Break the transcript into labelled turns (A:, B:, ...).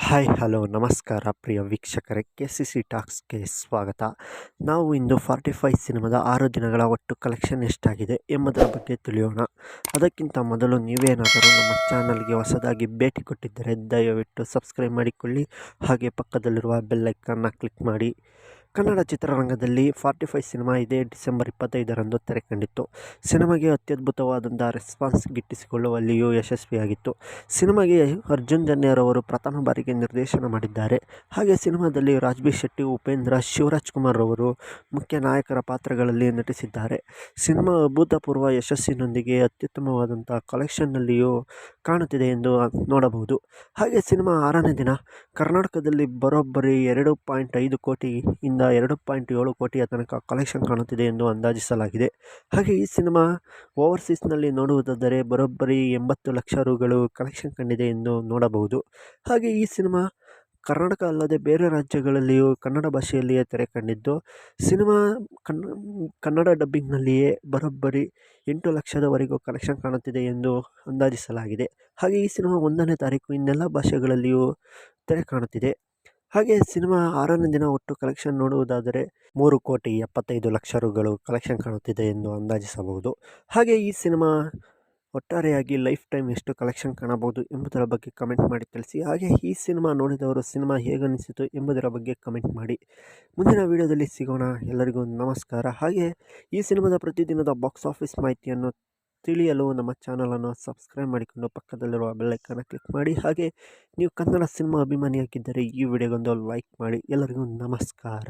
A: Hi hello ನಮಸ್ಕಾರ ಪ್ರಿಯ ವೀಕ್ಷಕರೇ, KCC ಟಾಕ್ಸ್ಗೆ ಸ್ವಾಗತ. ನಾವು ಇಂದು 45 ಸಿನಿಮಾದ 6 ದಿನಗಳ ಒಟ್ಟು ಕಲೆಕ್ಷನ್ ಎಷ್ಟಾಗಿದೆ ಎಂಬುದರ ಬಗ್ಗೆ ತಿಳಿಯೋಣ. ಅದಕ್ಕಿಂತ ಮೊದಲು ನೀವೇನಾದರೂ ನಮ್ಮ ಚಾನಲ್ಗೆ ಹೊಸದಾಗಿ ಭೇಟಿ ಕೊಟ್ಟಿದ್ದರೆ ದಯವಿಟ್ಟು ಸಬ್ಸ್ಕ್ರೈಬ್ ಮಾಡಿಕೊಳ್ಳಿ, ಹಾಗೆ ಪಕ್ಕದಲ್ಲಿರುವ ಬೆಲ್ ಐಕಾನ್ನ ಕ್ಲಿಕ್ ಮಾಡಿ. ಕನ್ನಡ ಚಿತ್ರರಂಗದಲ್ಲಿ 45 ಸಿನಿಮಾ ಇದೇ ಡಿಸೆಂಬರ್ 25ರಂದು ತೆರೆ ಕಂಡಿತ್ತು. ಸಿನಿಮಾಗೆ ಅತ್ಯದ್ಭುತವಾದಂಥ ರೆಸ್ಪಾನ್ಸ್ ಗಿಟ್ಟಿಸಿಕೊಳ್ಳುವಲ್ಲಿಯೂ ಯಶಸ್ವಿಯಾಗಿತ್ತು. ಸಿನಿಮಾಗೆ ಅರ್ಜುನ್ ಜನ್ಯರವರು ಪ್ರಥಮ ಬಾರಿಗೆ ನಿರ್ದೇಶನ ಮಾಡಿದ್ದಾರೆ. ಹಾಗೆ ಸಿನಿಮಾದಲ್ಲಿ ರಾಜ್ಬಿ ಶೆಟ್ಟಿ, ಉಪೇಂದ್ರ, ಶಿವರಾಜ್ ಕುಮಾರ್ ಅವರು ಮುಖ್ಯ ನಾಯಕರ ಪಾತ್ರಗಳಲ್ಲಿ ನಟಿಸಿದ್ದಾರೆ. ಸಿನಿಮಾ ಅಭೂತಪೂರ್ವ ಯಶಸ್ಸಿನೊಂದಿಗೆ ಅತ್ಯುತ್ತಮವಾದಂಥ ಕಲೆಕ್ಷನ್ನಲ್ಲಿಯೂ ಕಾಣುತ್ತಿದೆ ಎಂದು ನೋಡಬಹುದು. ಹಾಗೆ ಸಿನಿಮಾ 6ನೇ ದಿನ ಕರ್ನಾಟಕದಲ್ಲಿ ಬರೋಬ್ಬರಿ 2.5 ಕೋಟಿಯಿಂದ 2.7 ಕೋಟಿಯ ತನಕ ಕಲೆಕ್ಷನ್ ಕಾಣುತ್ತಿದೆ ಎಂದು ಅಂದಾಜಿಸಲಾಗಿದೆ. ಹಾಗೆ ಈ ಸಿನಿಮಾ ಓವರ್ಸೀಸ್ನಲ್ಲಿ ನೋಡುವುದಾದರೆ ಬರೋಬ್ಬರಿ 80 ಲಕ್ಷ ರುಗಳು ಕಲೆಕ್ಷನ್ ಕಂಡಿದೆ ಎಂದು ನೋಡಬಹುದು. ಹಾಗೆ ಈ ಸಿನಿಮಾ ಕರ್ನಾಟಕ ಅಲ್ಲದೆ ಬೇರೆ ರಾಜ್ಯಗಳಲ್ಲಿಯೂ ಕನ್ನಡ ಭಾಷೆಯಲ್ಲಿಯೇ ತೆರೆ ಕಂಡಿದ್ದು, ಸಿನಿಮಾ ಕನ್ನಡ ಡಬ್ಬಿಂಗ್ನಲ್ಲಿಯೇ ಬರೋಬ್ಬರಿ 8 ಲಕ್ಷದವರೆಗೂ ಕಲೆಕ್ಷನ್ ಕಾಣುತ್ತಿದೆ ಎಂದು ಅಂದಾಜಿಸಲಾಗಿದೆ. ಹಾಗೆ ಈ ಸಿನಿಮಾ 1ನೇ ತಾರೀಕು ಇನ್ನೆಲ್ಲ ಭಾಷೆಗಳಲ್ಲಿಯೂ ತೆರೆ ಕಾಣುತ್ತಿದೆ. ಹಾಗೆ ಸಿನಿಮಾ 6ನೇ ದಿನ ಒಟ್ಟು ಕಲೆಕ್ಷನ್ ನೋಡುವುದಾದರೆ 3.75 ಲಕ್ಷ ರುಗಳು ಕಲೆಕ್ಷನ್ ಕಾಣುತ್ತಿದೆ ಎಂದು ಅಂದಾಜಿಸಬಹುದು. ಹಾಗೆ ಈ ಸಿನಿಮಾ ಒಟ್ಟಾರೆಯಾಗಿ ಲೈಫ್ ಟೈಮ್ ಎಷ್ಟು ಕಲೆಕ್ಷನ್ ಕಾಣಬಹುದು ಎಂಬುದರ ಬಗ್ಗೆ ಕಮೆಂಟ್ ಮಾಡಿ ತಿಳಿಸಿ. ಹಾಗೆ ಈ ಸಿನಿಮಾ ನೋಡಿದವರು ಸಿನಿಮಾ ಹೇಗನಿಸಿತು ಎಂಬುದರ ಬಗ್ಗೆ ಕಮೆಂಟ್ ಮಾಡಿ. ಮುಂದಿನ ವಿಡಿಯೋದಲ್ಲಿ ಸಿಗೋಣ. ಎಲ್ಲರಿಗೂ ನಮಸ್ಕಾರ. ಹಾಗೆ ಈ ಸಿನಿಮಾದ ಪ್ರತಿದಿನದ ಬಾಕ್ಸ್ ಆಫೀಸ್ ಮಾಹಿತಿಯನ್ನು ತಿಳಿಯಲು ನಮ್ಮ ಚಾನಲನ್ನು ಸಬ್ಸ್ಕ್ರೈಬ್ ಮಾಡಿಕೊಂಡು ಪಕ್ಕದಲ್ಲಿರುವ ಬೆಲ್ ಐಕಾನ್ ಕ್ಲಿಕ್ ಮಾಡಿ. ಹಾಗೆ ನೀವು ಕನ್ನಡ ಸಿನಿಮಾ ಅಭಿಮಾನಿಯಾಗಿದ್ದರೆ ಈ ವಿಡಿಯೋಗೊಂದು ಲೈಕ್ ಮಾಡಿ. ಎಲ್ಲರಿಗೂ ನಮಸ್ಕಾರ.